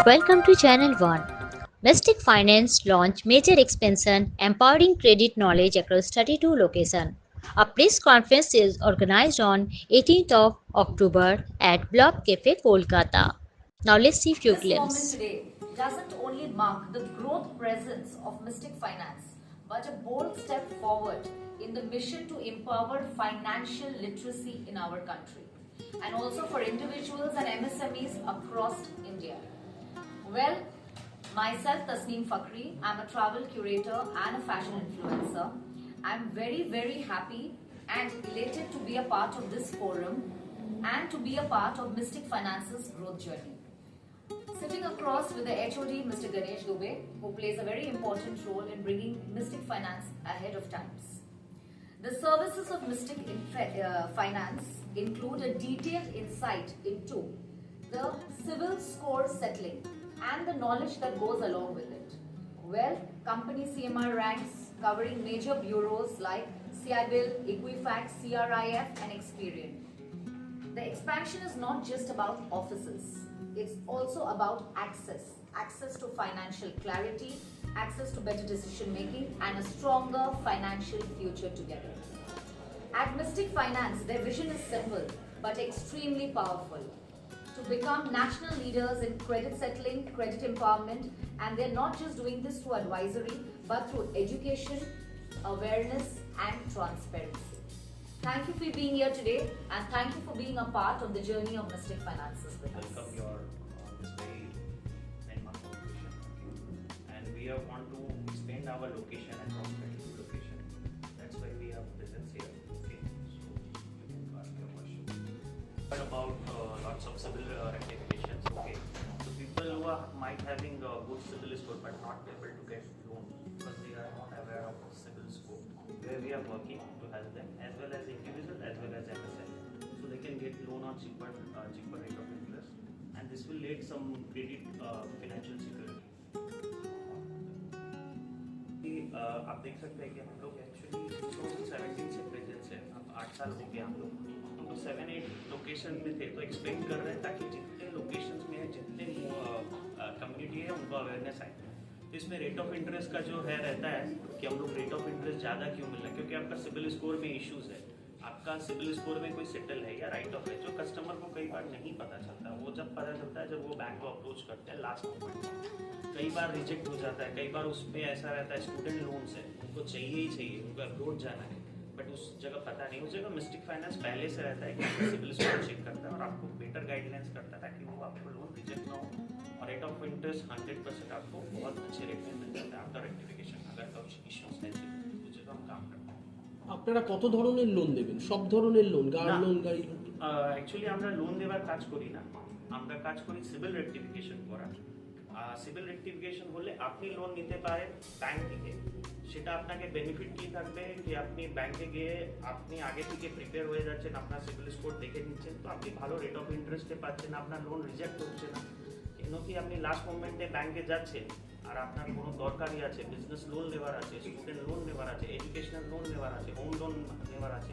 Welcome to Channel 1. Mystic Finance launch major expansion empowering credit knowledge across 32 locations. A press conference is organized on 18th of October at Blob Cafe, Kolkata. Now let's see few This moment glimpses. today doesn't only mark the growth presence of Mystic Finance, but a bold step forward in the mission to empower financial literacy in our country and also for individuals and MSMEs across India. Well, myself Tasneem Fakhri, I'm a travel curator and a fashion influencer. I'm very happy and elated to be a part of this forum and to be a part of Mystic Finance's growth journey. Sitting across with the HOD, Mr. Ganesh Dubey, who plays a very important role in bringing Mystic Finance ahead of times. The services of Mystic Finance include a detailed insight into the civil score settling and the knowledge that goes along with it. Well, company CMR ranks covering major bureaus like CIBIL, Equifax, CRIF, and Experian. The expansion is not just about offices, it's also about access to financial clarity, access to better decision making, and a stronger financial future together. At Mystic Finance, their vision is simple but extremely powerful to become national leaders in credit settling, credit empowerment, and they're not just doing this through advisory but through education, awareness, and transparency. Thank you for being here today and thank you for being a part of the journey of Mystic Finances with us. Welcome your this very landmark location. Okay. And we want to expand our location across 22 location. That's why we have presence here. Okay. So you can ask your question. What about lots of civil rectifications? Okay. So people who might having a good civil score but not able to get loan because they are not aware of civil score. Where we are working to help them as well as individual as well as MSME, so they can get loan on cheaper rate of interest, and this will lead some credit financial security. आप देख सकते हैं कि हम लोग actually 2017 से presence है, अब 8 साल हो गए हम लोग 7-8 लोकेशन में थे, तो एक्सपेंड कर रहे हैं ताकि जितने लोकेशंस में है जितने कम्युनिटी है उनको अवेयरनेस आए। इसमें रेट ऑफ इंटरेस्ट का जो है रहता है कि हम लोग रेट ऑफ इंटरेस्ट ज़्यादा क्यों मिल रहा है, क्योंकि आपका सिबिल स्कोर में इश्यूज है, आपका सिबिल स्कोर में कोई सेटल है या राइट ऑफ है, जो कस्टमर को कई बार नहीं पता चलता। वो जब पता चलता है जब वो बैंक को अप्रोच करते हैं लास्ट मोमेंट में, कई बार रिजेक्ट हो जाता है, कई बार उसमें ऐसा रहता है स्टूडेंट लोन्स है, उनको चाहिए ही चाहिए, उनको अप्रोच जाना है, बट उस जगह पता नहीं। उस जगह मिस्टिक फाइनेंस पहले से रहता है कि सिबिल स्कोर चेक करता है और आपको बेटर गाइडलाइंस करता है ताकि वो आपको लोन रिजेक्ट ना हो और रेट ऑफ इंटरेस्ट 100% आपको बहुत अच्छे रेट में मिल जाता है आफ्टर रेक्टिफिकेशन। अगर कुछ इश्यूज है तो जगह हम काम करते हैं। আপনারা কত ধরনের লোন দেবেন? সব ধরনের লোন, গাড়ি লোন, গাড়ি লোন? অ্যাকচুয়ালি আমরা লোন দেওয়ার কাজ করি না, আমরা কাজ করি সিভিল রেক্টিফিকেশন করা। সিভিল রেক্টিফিকেশন হলে আপনি লোন নিতে পারেন ব্যাংক থেকে, সেটা আপনাকে বেনিফিট কি থাকবে কি আপনি ব্যাংকে গিয়ে আপনি আগে থেকে প্রিপেয়ার হয়ে যাচ্ছেন, আপনার সিভিল স্কোর দেখে নিচ্ছেন, তো আপনি ভালো রেট অফ ইন্টারেস্টে পাচ্ছেন, আপনার লোন রিজেক্ট হচ্ছে না। কেন কি আপনি লাস্ট মোমেন্টে ব্যাংকে যাচ্ছেন আর আপনার কোনো দরকারই আছে, বিজনেস লোন নেওয়ার আছে, স্টুডেন্ট লোন নেওয়ার আছে, এডুকেশনাল লোন নেওয়ার আছে, হোম লোন নেওয়ার আছে,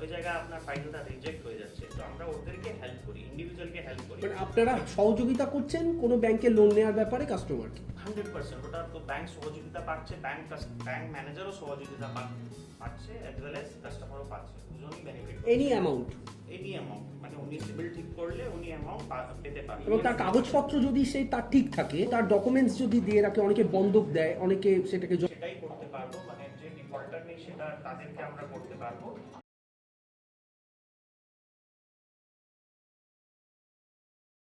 ওই জায়গায় আপনার ফাইলটা রিজেক্ট হয়ে যাচ্ছে, তো আমরা ওদেরকে হেল্প করি, ইন্ডিভিজুয়ালকে হেল্প করি। মানে আপনারা সহযোগিতা করছেন কোনো ব্যাংকে লোন নেওয়ার ব্যাপারে কাস্টমারকে? 100% ওটা তো ব্যাংক সহযোগিতা পাচ্ছে, ব্যাংক ম্যানেজারও সহযোগিতা পাচ্ছে, অ্যাজ ওয়েল অ্যাজ কাস্টমারও পাচ্ছে, দুজনই বেনিফিট। এনি অ্যামাউন্ট মানে উনি সিভিল ঠিক করলে উনি অ্যামাউন্ট পেতে পারেন। এবং তার কাগজপত্র যদি তার ঠিক থাকে, তার ডকুমেন্টস যদি দিয়ে রাখে, অনেকে বন্ধক দেয়, অনেকে সেটাকে সেটাই করতে পারবো, মানে যে ডিফল্টার নেই সেটা তাদেরকে আমরা করতে পারবো।